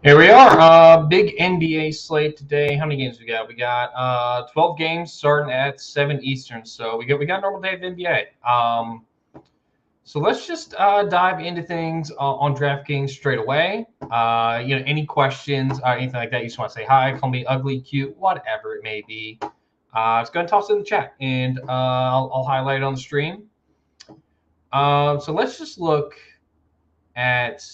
Here we are. Big NBA slate today. How many games we got? We got 12 games starting at 7 Eastern. So we got a normal day of NBA. So let's just dive into things on DraftKings straight away. Any questions, anything like that, you just want to say hi, call me ugly, cute, whatever it may be. Just go and toss it in the chat, and I'll highlight it on the stream. So let's just look at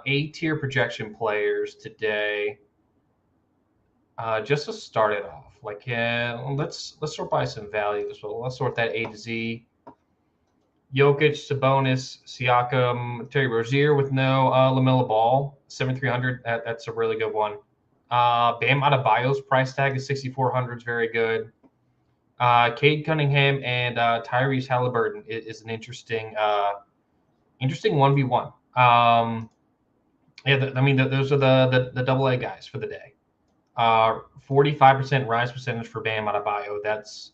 A-tier projection players today. Just to start it off, let's sort by some value. So let's sort that A to Z. Jokic, Sabonis, Siakam, Terry Rozier with no LaMelo Ball, 7,300. That's a really good one. Bam Adebayo's price tag is 6,400. Is very good. Cade Cunningham and Tyrese Halliburton is an interesting 1v1. Those are the double A guys for the day. 45% rise percentage for Bam Adebayo. That's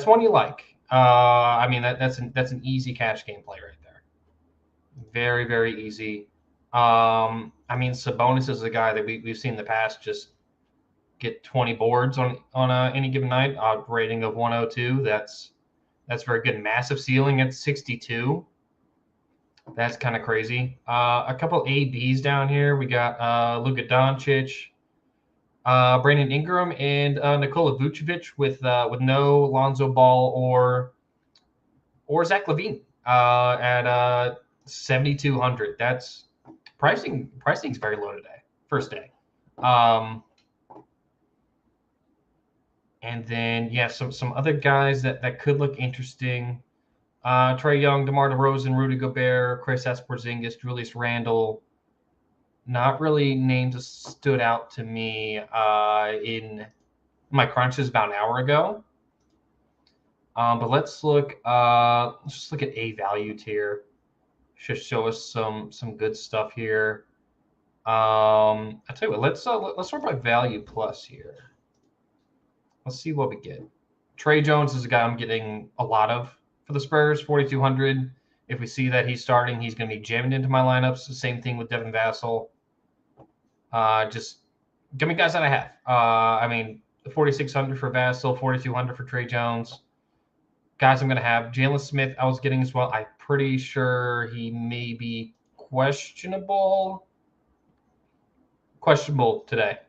one you like. That's an easy cash game play right there. Very, very easy. Sabonis is a guy that we've seen in the past just get 20 boards on any given night. Rating of 102. That's very good. Massive ceiling at 62. That's kind of crazy. A couple ABs down here. We got Luka Doncic, Brandon Ingram, and Nikola Vucevic with no Lonzo Ball or Zach LaVine at 7,200. That's pricing. Pricing's very low today. First day. And then some other guys that could look interesting. Trae Young, DeMar DeRozan, Rudy Gobert, Kristaps Porzingis, Julius Randle. Not really names that stood out to me in my crunches about an hour ago. But let's look. Let's just look at A value tier. Should show us some good stuff here. I tell you what. Let's sort by value plus here. Let's see what we get. Trey Jones is a guy I'm getting a lot of for the Spurs, 4,200. If we see that he's starting, he's going to be jammed into my lineups. The same thing with Devin Vassell. Just give me guys that I have. 4,600 for Vassell, 4,200 for Trey Jones. Guys I'm going to have. Jalen Smith I was getting as well. I'm pretty sure he may be questionable today.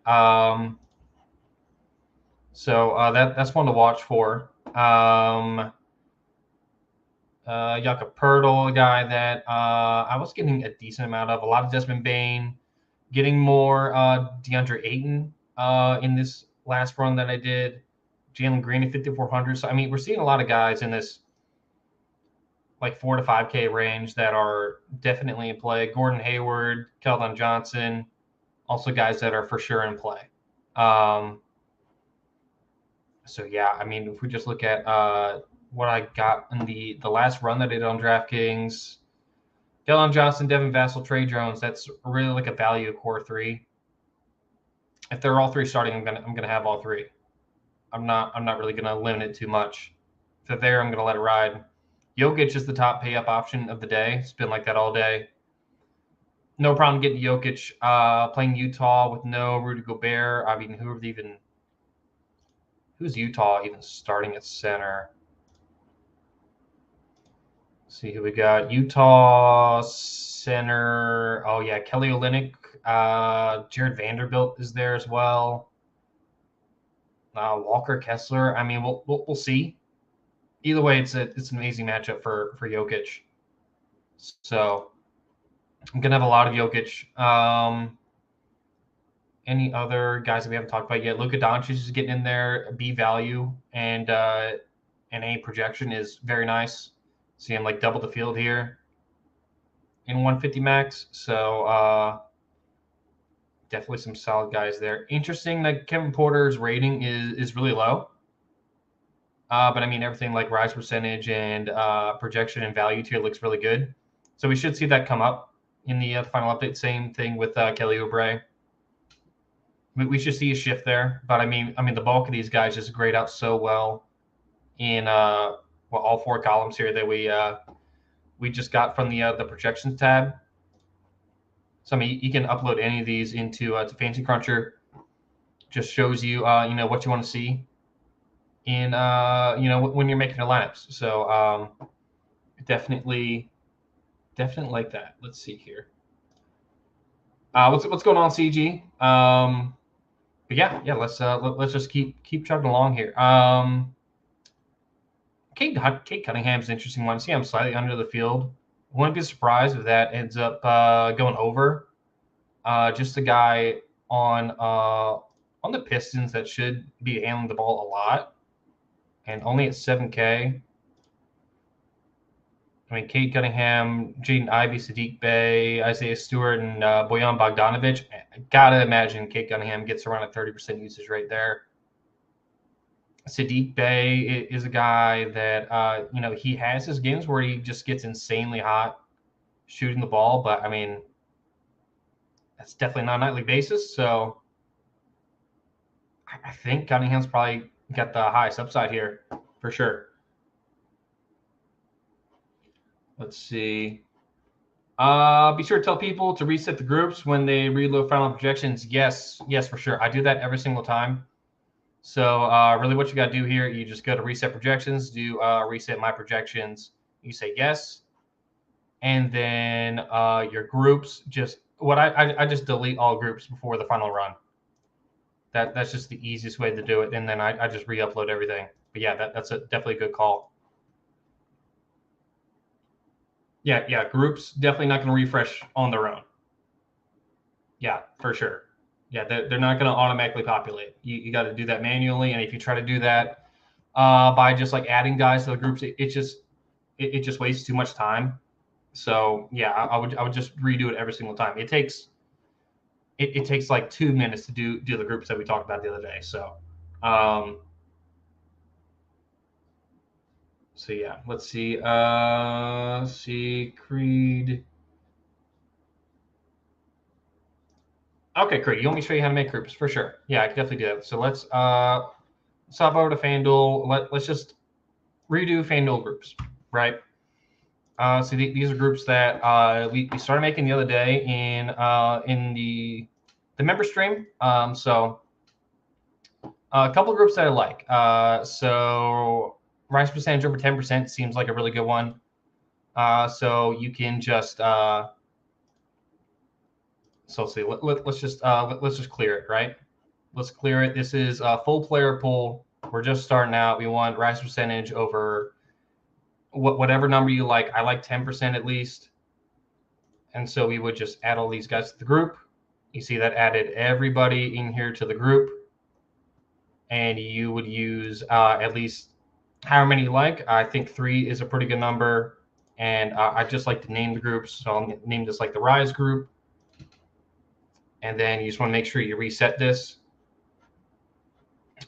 So that's one to watch for. Jakob Poeltl, a guy that I was getting a decent amount of. A lot of Desmond Bane, getting more DeAndre Ayton in this last run that I did. Jalen Green at 5,400. So we're seeing a lot of guys in this like 4 to 5K range that are definitely in play. Gordon Hayward, Keldon Johnson, also guys that are for sure in play. If we just look at what I got in the last run that I did on DraftKings, Keldon Johnson, Devin Vassell, Trey Jones, that's really like a value core three. If they're all three starting, I'm gonna have all three. I'm not really gonna limit it too much. If they're there, I'm gonna let it ride. Jokic is the top pay up option of the day. It's been like that all day. No problem getting Jokic playing Utah with no Rudy Gobert. Who's Utah even starting at center? Let's see who we got. Utah center. Oh yeah, Kelly Olynyk. Jared Vanderbilt is there as well. Walker Kessler. We'll see. Either way, it's an amazing matchup for Jokic. So I'm gonna have a lot of Jokic. Any other guys that we haven't talked about yet? Luka Doncic is getting in there. B value and A projection is very nice. See him like double the field here in 150 max. So definitely some solid guys there. Interesting that Kevin Porter's rating is really low. But everything like rise percentage and projection and value tier looks really good. So we should see that come up in the final update. Same thing with Kelly Oubre. We should see a shift there. But the bulk of these guys just grade out so well in all four columns here that we just got from the projections tab. So I mean, you can upload any of these into to Fancy Cruncher. Just shows you what you want to see in when you're making your lineups. So definitely like that. Let's see here. What's going on, CG? But yeah. Let's just keep chugging along here. Kate Cunningham's an interesting one. See, I'm slightly under the field. Wouldn't be surprised if that ends up going over. Just a guy on the Pistons that should be handling the ball a lot, and only at 7K. I mean, Kate Cunningham, Jaden Ivey, Sadiq Bey, Isaiah Stewart, and Bojan Bogdanovic. I gotta imagine Kate Cunningham gets around a 30% usage rate there. Sadiq Bey is a guy that he has his games where he just gets insanely hot shooting the ball, but I mean, that's definitely not a nightly basis. So I think Cunningham's probably got the highest upside here for sure. Let's see. Be sure to tell people to reset the groups when they reload final projections. Yes, for sure. I do that every single time. So really what you got to do here, you just go to reset projections, do reset my projections. You say yes. And then your groups, I just delete all groups before the final run. That's just the easiest way to do it. And then I just re-upload everything. But yeah, that's definitely a good call. Yeah, groups definitely not going to refresh on their own. Yeah, for sure. Yeah, they're not going to automatically populate. You got to do that manually, and if you try to do that by just like adding guys to the groups, it just wastes too much time. So yeah, I would just redo it every single time. It takes like 2 minutes to do the groups that we talked about the other day. So so yeah, let's see. See Creed. Okay, great. You want me to show you how to make groups for sure? Yeah, I can definitely do that. So let's hop over to FanDuel. Let's just redo FanDuel groups, right? So these are groups that we started making the other day in the member stream. So a couple of groups that I like. So rise percentage over 10% seems like a really good one. So you can just so let's see. Let's just clear it, right? Let's clear it. This is a full player pool. We're just starting out. We want rise percentage over whatever number you like. I like 10% at least. And so we would just add all these guys to the group. You see that added everybody in here to the group. And you would use at least however many you like. I think 3 is a pretty good number. And I just like to name the groups. So I'll name this like the Rise group. And then you just want to make sure you reset this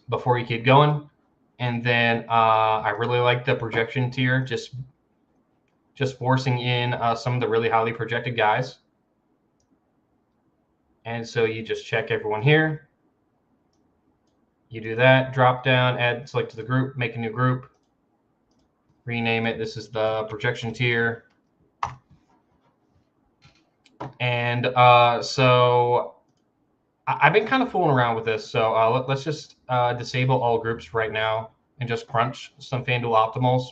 before you keep going. And then I really like the projection tier, just forcing in some of the really highly projected guys. And so you just check everyone here. You do that, drop down, add select to the group, make a new group, rename it. This is the projection tier. And so I've been kind of fooling around with this. So let's just disable all groups right now and just crunch some FanDuel optimals.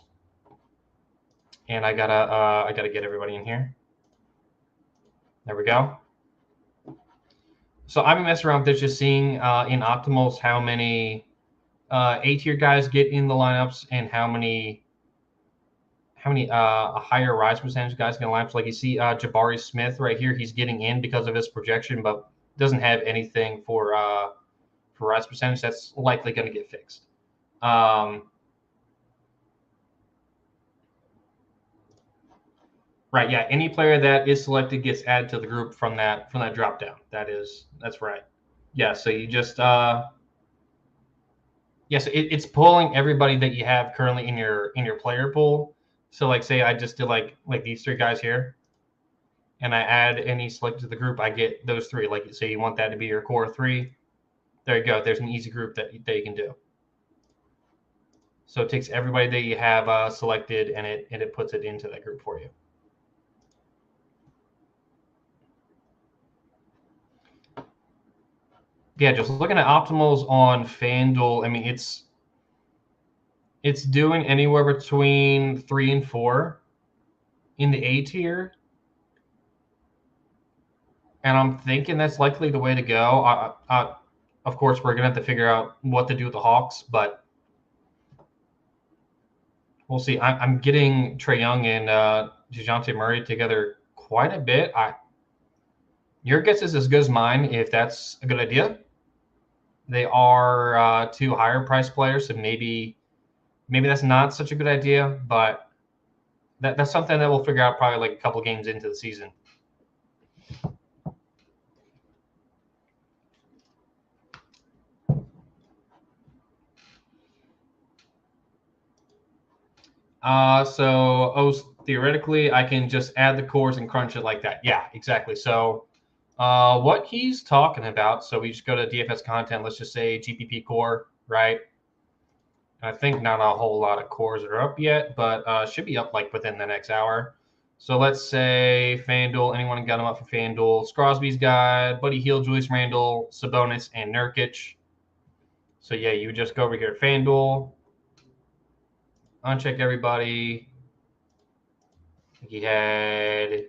And I gotta get everybody in here. There we go. So I've been messing around with this, just seeing in optimals how many A-tier guys get in the lineups and how many a higher rise percentage guys get in lineups. Like you see Jabari Smith right here, he's getting in because of his projection, but doesn't have anything for rise percentage. That's likely going to get fixed. Right, yeah. Any player that is selected gets added to the group from that drop down. That's right. Yeah. So you just so it's pulling everybody that you have currently in your player pool. So like say I just did like these 3 guys here, and I add any select to the group, I get those 3. Like say you want that to be your core 3. There you go. There's an easy group that you can do. So it takes everybody that you have selected and it puts it into that group for you. Yeah, just looking at optimals on FanDuel, I mean, it's doing anywhere between 3 and 4 in the A tier. And I'm thinking that's likely the way to go. Of course, we're going to have to figure out what to do with the Hawks, but we'll see. I'm getting Trae Young and DeJounte Murray together quite a bit. Your guess is as good as mine if that's a good idea. They are two higher price players, so maybe that's not such a good idea, but that's something that we'll figure out probably like a couple games into the season. Theoretically, I can just add the cores and crunch it like that. Yeah, exactly. So what he's talking about, so we just go to DFS content, let's just say GPP core, right? I think not a whole lot of cores are up yet, but should be up like within the next hour. So let's say FanDuel, anyone got him up for FanDuel? Scrosby's got Buddy Hield, Julius Randle, Sabonis, and Nurkic. So yeah, you would just go over here to FanDuel, uncheck everybody. He had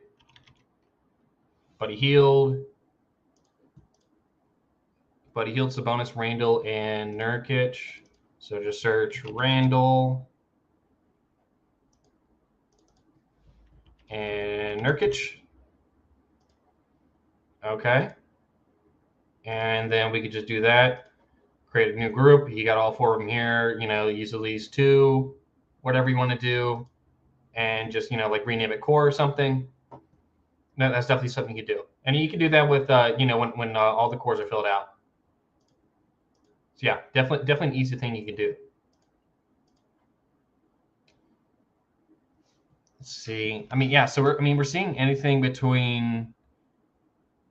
Buddy Hield, Sabonis, Randle, and Nurkic. So just search Randle and Nurkic. Okay. And then we could just do that. Create a new group. You got all 4 of them here. Use at least 2, whatever you want to do. And just, like rename it core or something. No, that's definitely something you can do. And you can do that with, when all the cores are filled out. So yeah, definitely an easy thing you can do. Let's see. I mean, yeah. So we're seeing anything between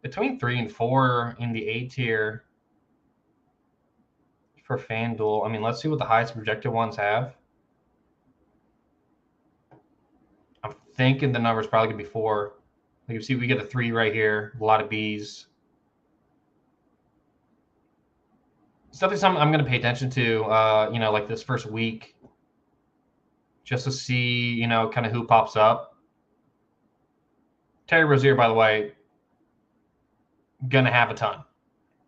3 and 4 in the A tier for FanDuel. I mean, let's see what the highest projected ones have. I'm thinking the number's probably gonna be 4. Like you see, we get a 3 right here. A lot of B's. It's definitely something I'm gonna pay attention to. Like this first week, just to see, kind of who pops up. Terry Rozier, by the way, gonna have a ton.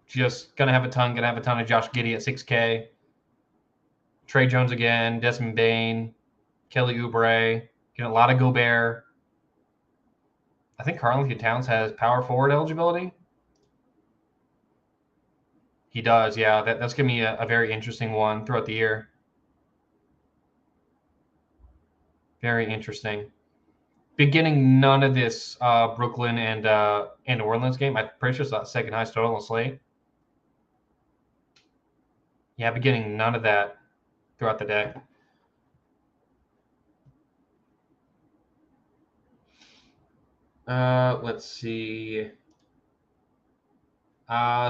Just gonna have a ton of Josh Giddey at 6K. Trey Jones again, Desmond Bane, Kelly Oubre, getting a lot of Gobert. I think Karl-Anthony Towns has power forward eligibility. He does, yeah. That's gonna be a very interesting one throughout the year. Very interesting. Beginning none of this Brooklyn and New Orleans game. I'm pretty sure it's the second highest total on the slate. Yeah, beginning none of that throughout the day. Let's see.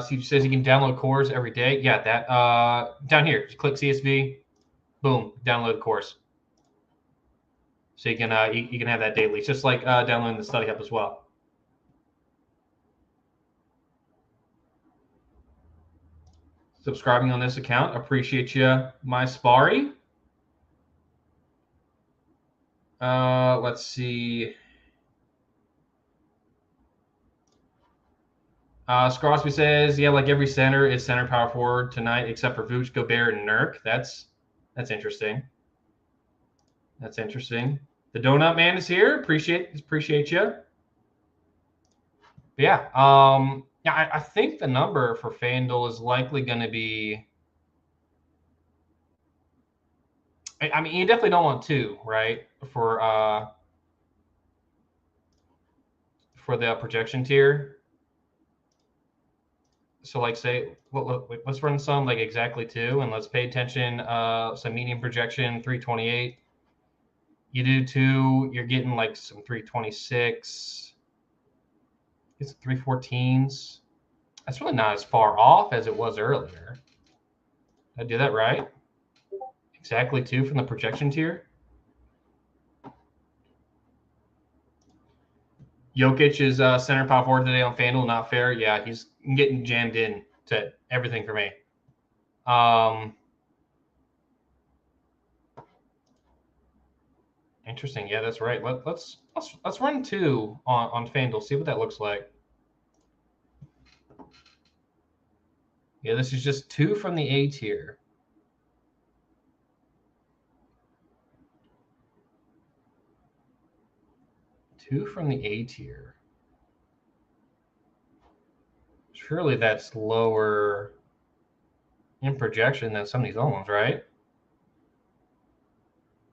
Steve says you can download cores every day. Yeah, that down here. Just click CSV. Boom, download the course. So you can you can have that daily. It's just like downloading the study hub as well. Subscribing on this account. Appreciate you, my Spari. Let's see. Scrosby says, yeah, like every center is center power forward tonight, except for Vooch, Gobert, and Nurk. That's interesting. That's interesting. The Donut Man is here. Appreciate you. But yeah, I think the number for FanDuel is likely going to be. I mean, you definitely don't want 2, right? For the projection tier. So like say, let's run some like exactly 2, and let's pay attention. Some medium projection 328. You do 2, you're getting like some 326. It's 314s. That's really not as far off as it was earlier. Did I do that right? Exactly 2 from the projection tier. Jokic is center power forward today on FanDuel. Not fair. Yeah, he's getting jammed in to everything for me. Interesting. Yeah, that's right. Let's run 2 on FanDuel. See what that looks like. Yeah, this is just 2 from the A tier. Two from the A tier. Surely that's lower in projection than some of these other ones, right?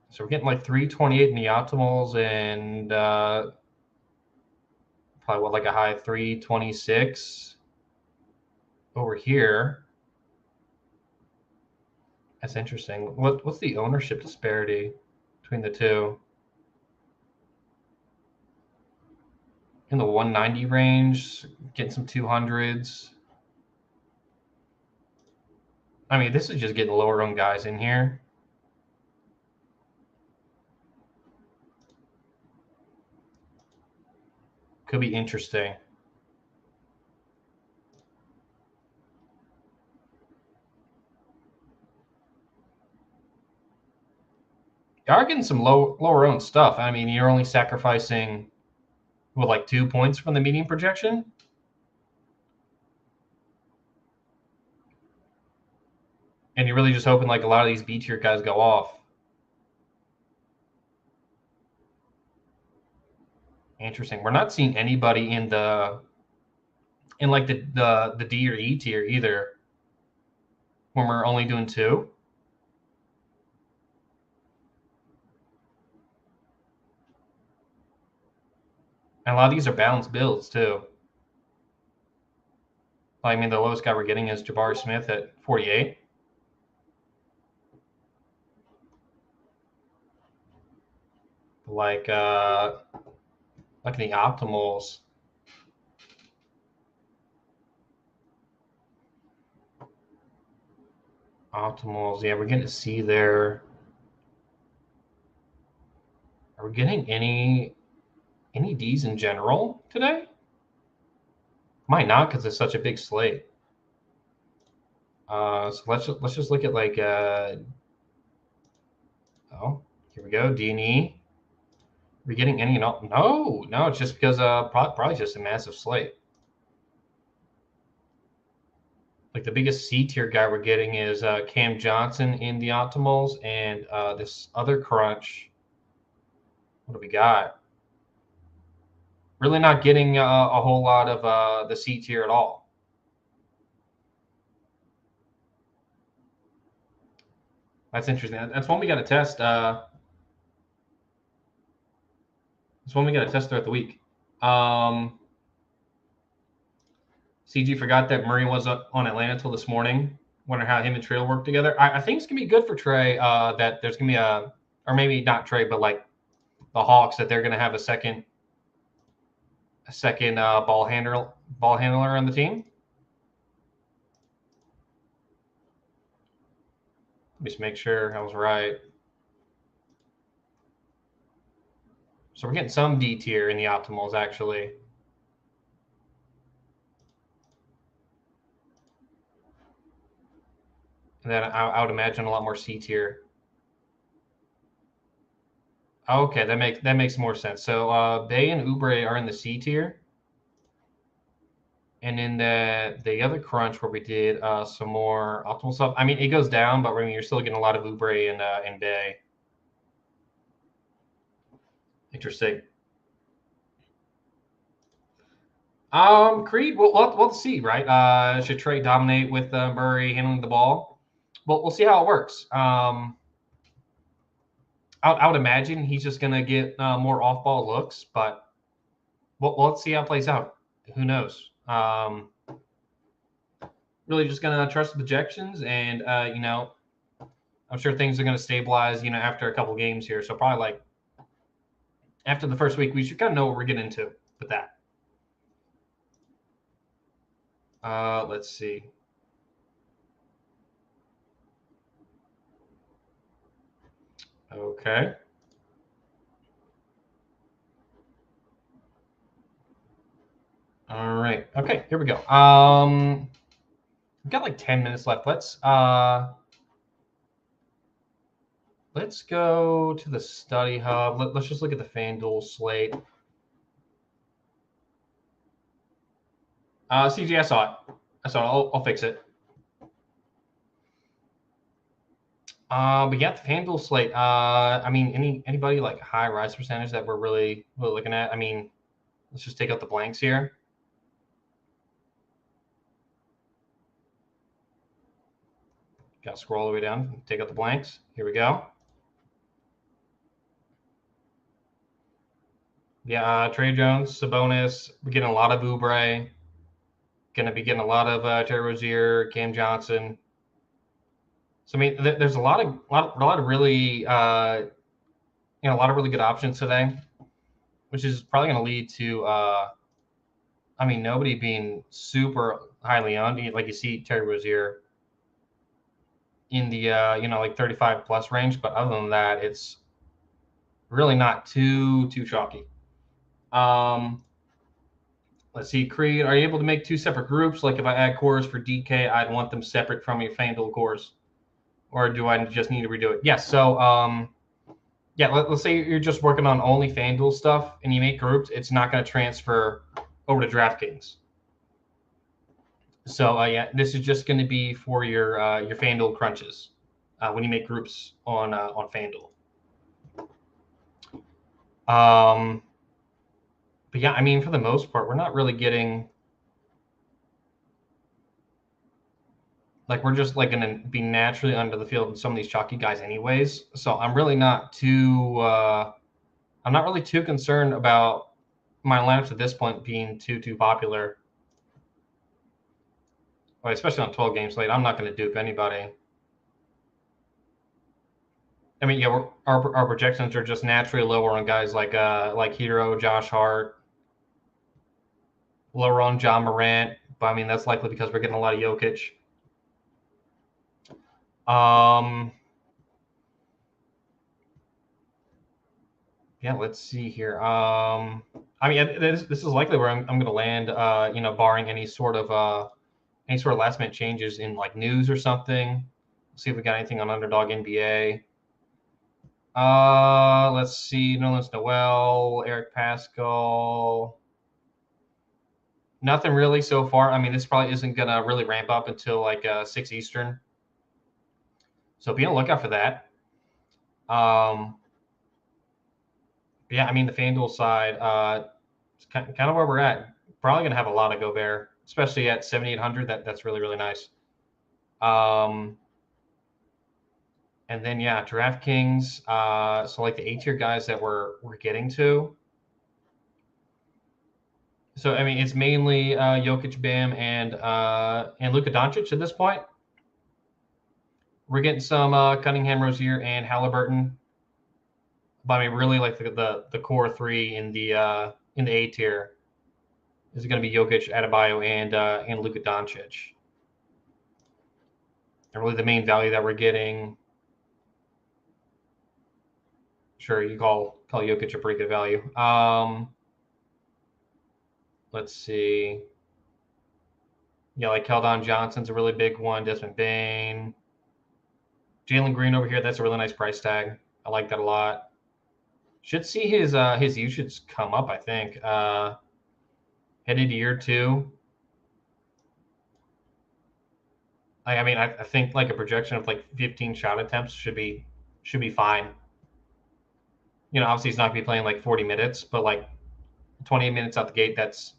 So we're getting like 328 in the optimals and probably what, like a high 326 over here. That's interesting. What's the ownership disparity between the two? In the 190 range, getting some 200s. I mean, this is just getting lower owned guys in here. Could be interesting. You are getting some lower owned stuff. I mean, you're only sacrificing with like 2 points from the median projection. And you're really just hoping like a lot of these B tier guys go off. Interesting. We're not seeing anybody in like the D or E tier either when we're only doing 2. And a lot of these are balanced builds too. I mean, the lowest guy we're getting is Jabari Smith at 48. Like the optimals. Optimals, yeah, we're getting to see there. Are we getting any Ds in general today? Might not because it's such a big slate. So let's just look at like oh, here we go, D&E. Are we getting any? No, it's just because probably just a massive slate. Like the biggest C tier guy we're getting is Cam Johnson in the optimals, and this other crunch. What do we got? Really not getting a whole lot of the C tier at all. That's interesting. That's one we got to test. That's one we got to test throughout the week. CG forgot that Murray was on Atlanta till this morning. Wonder how him and Trey will work together. I think it's gonna be good for Trey. That there's gonna be or maybe not Trey, but like the Hawks, that they're gonna have a second ball handler on the team. Let me just make sure I was right. So we're getting some D tier in the optimals actually. And then I would imagine a lot more C tier. Okay, that makes more sense. So Bay and Oubre are in the C tier. And in the other crunch where we did some more optimal stuff, I mean, it goes down, but I mean, you're still getting a lot of Oubre and Bay. Interesting. Creed, we'll see, right? Should Trey dominate with Murray handling the ball? Well, we'll see how it works. I would imagine he's just going to get more off-ball looks, but let's see how it plays out. Who knows? Really just going to trust the projections, and, I'm sure things are going to stabilize, after a couple games here. So probably like after the first week, we should kind of know what we're getting into with that. Let's see. Okay. All right. Okay, here we go. We've got like 10 minutes left. Let's go to the study hub. Let's just look at the FanDuel slate. CG, I saw it. I'll fix it. But yeah, the FanDuel slate. I mean, anybody like high rise percentage that we're really looking at? I mean, let's just take out the blanks here. Got to scroll all the way down. Take out the blanks. Here we go. Yeah, Trey Jones, Sabonis. We're getting a lot of Oubre. Going to be getting a lot of Terry Rozier, Cam Johnson. So I mean, there's a lot of really a lot of really good options today, which is probably going to lead to I mean, nobody being super highly owned. Like you see Terry Rozier in the like 35 plus range, but other than that, it's really not too chalky. Let's see, Creed, are you able to make two separate groups? Like if I add cores for DK, I'd want them separate from your FanDuel cores, or do I just need to redo it? Yes. So yeah, let's say you're just working on only FanDuel stuff and you make groups, it's not going to transfer over to DraftKings. So yeah, this is just going to be for your FanDuel crunches when you make groups on FanDuel. But yeah, I mean, for the most part, we're not really getting like we're just like going to be naturally under the field in some of these chalky guys, anyways. So I'm really not too concerned about my lineups at this point being too popular. Well, especially on 12 game slate, I'm not going to dupe anybody. I mean, yeah, our projections are just naturally lower on guys like Hero, Josh Hart, lower on John Morant. But I mean, that's likely because we're getting a lot of Jokic. Yeah, let's see here. I mean, this is likely where I'm going to land. Barring any sort of last minute changes in like news or something. See if we got anything on Underdog NBA. Let's see. Nolan's Noel, Eric Pascal. Nothing really so far. I mean, this probably isn't going to really ramp up until like 6 Eastern. So be on the lookout for that. Yeah, I mean, the FanDuel side, it's kind of where we're at. Probably going to have a lot of Gobert, especially at 7,800. That's really, really nice. And then, yeah, DraftKings. So like the A-tier guys that we're getting to. So I mean, it's mainly Jokic, Bam, and Luka Doncic at this point. We're getting some Cunningham, Rozier, and Halliburton. But I mean, really, like the core three in the A tier is going to be Jokic, Adebayo, and Luka Doncic. And really, the main value that we're getting. Sure, you call Jokic a pretty good value. Let's see. Yeah, like Keldon Johnson's a really big one. Desmond Bane. Jalen Green over here, that's a really nice price tag. I like that a lot. Should see his usage come up, I think. Headed to year 2. I mean, I think like a projection of like 15 shot attempts should be fine. Obviously he's not gonna be playing like 40 minutes, but like 20 minutes out the gate, that's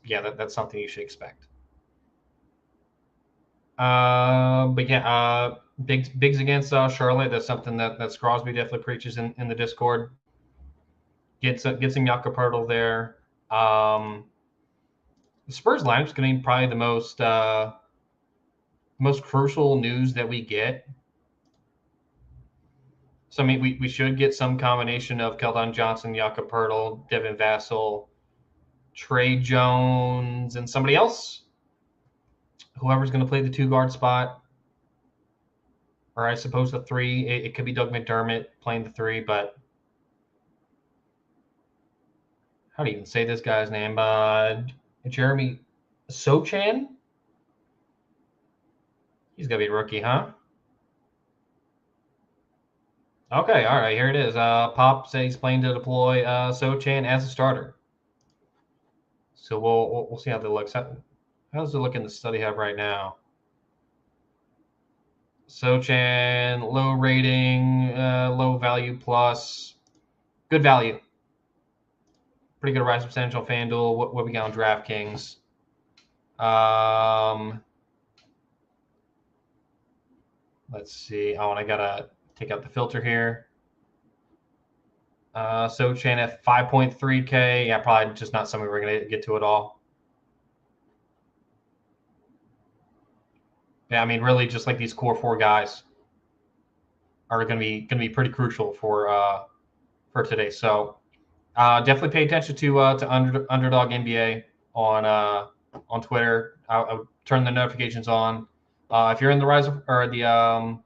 something you should expect. But yeah, bigs against Charlotte. That's something that Crosby definitely preaches in the Discord. Get some Jakob Poeltl there. The Spurs lineup's going to be probably the most crucial news that we get. So I mean, we should get some combination of Keldon Johnson, Jakob Poeltl, Devin Vassell, Trey Jones, and somebody else. Whoever's going to play the 2 guard spot, or I suppose the 3. It could be Doug McDermott playing the 3, but how do you even say this guy's name? Jeremy Sochan. He's gonna be a rookie, huh? Okay, all right, here it is. Pop says he's planning to deploy Sochan as a starter. So we'll see how that looks. How does it look in the study hub right now? Sochan, low rating, low value plus, good value. Pretty good rise percentage on FanDuel. What we got on DraftKings? Let's see. Oh, and I gotta take out the filter here. Sochan at 5.3K. Yeah, probably just not something we're gonna get to at all. Yeah, I mean, really, just like these core four guys are gonna be pretty crucial for today. So definitely pay attention to Underdog NBA on Twitter. I'll turn the notifications on. If you're in the Rise of, or the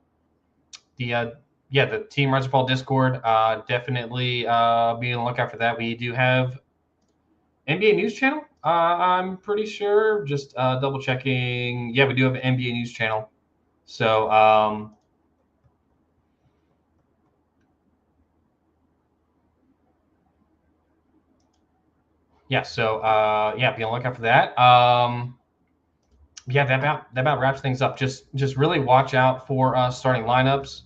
Team Rise of Fall Discord, definitely be on the lookout for that. We do have NBA News Channel. I'm pretty sure. Just double checking. Yeah, we do have an NBA News Channel. So yeah, so yeah, be on the lookout for that. Yeah, that about wraps things up. Just really watch out for starting lineups,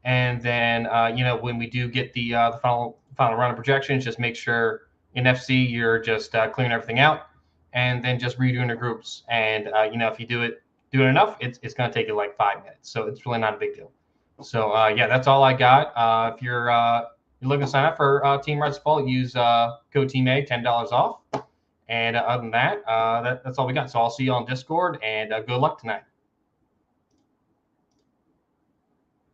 and then when we do get the final round of projections, just make sure in FC you're just clearing everything out, and then just redoing the groups. And if you do it enough, it's going to take you like 5 minutes, so it's really not a big deal. So yeah, that's all I got. If you're looking to sign up for Team Rise Ball, use code TEAMA, $10 off. And other than that, that's all we got. So I'll see you on Discord, and good luck tonight.